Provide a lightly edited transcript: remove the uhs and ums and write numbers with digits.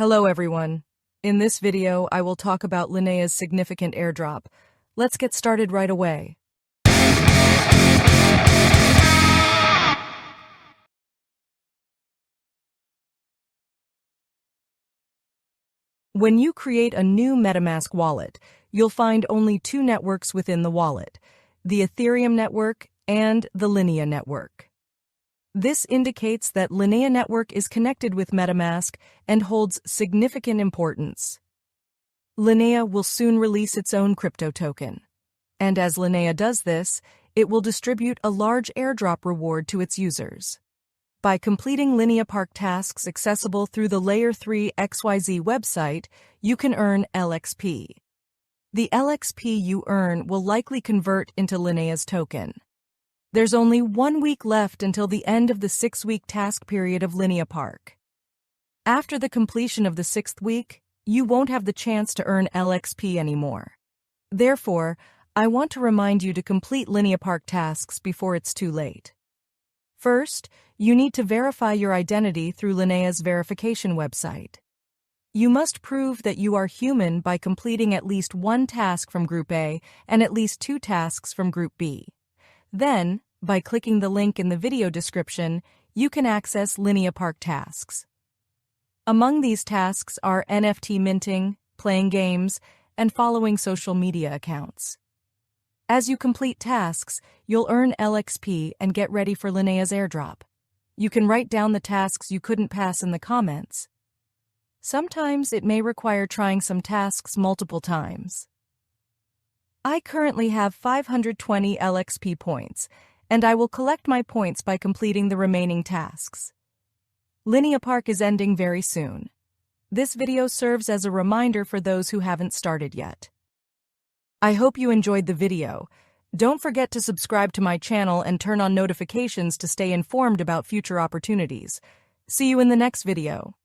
Hello everyone. In this video, I will talk about Linea's significant airdrop. Let's get started right away. When you create a new MetaMask wallet, you'll find only two networks within the wallet, the Ethereum network and the Linea network. This indicates that Linea network is connected with MetaMask and holds significant importance. Linea will soon release its own crypto token. And as Linea does this, it will distribute a large airdrop reward to its users. By completing Lineapark tasks accessible through the Layer 3 XYZ website, you can earn LXP. The LXP you earn will likely convert into Linea's token. There's only 1 week left until the end of the 6-week task period of Lineapark. After the completion of the 6th week, you won't have the chance to earn LXP anymore. Therefore, I want to remind you to complete Lineapark tasks before it's too late. First, you need to verify your identity through Linea's verification website. You must prove that you are human by completing at least 1 task from Group A and at least 2 tasks from Group B. Then, by clicking the link in the video description, you can access Lineapark tasks. Among these tasks are NFT minting, playing games, and following social media accounts. As you complete tasks, you'll earn LXP and get ready for Linea's airdrop. You can write down the tasks you couldn't pass in the comments. Sometimes it may require trying some tasks multiple times. I currently have 520 LXP points, and I will collect my points by completing the remaining tasks. Lineapark is ending very soon. This video serves as a reminder for those who haven't started yet. I hope you enjoyed the video. Don't forget to subscribe to my channel and turn on notifications to stay informed about future opportunities. See you in the next video.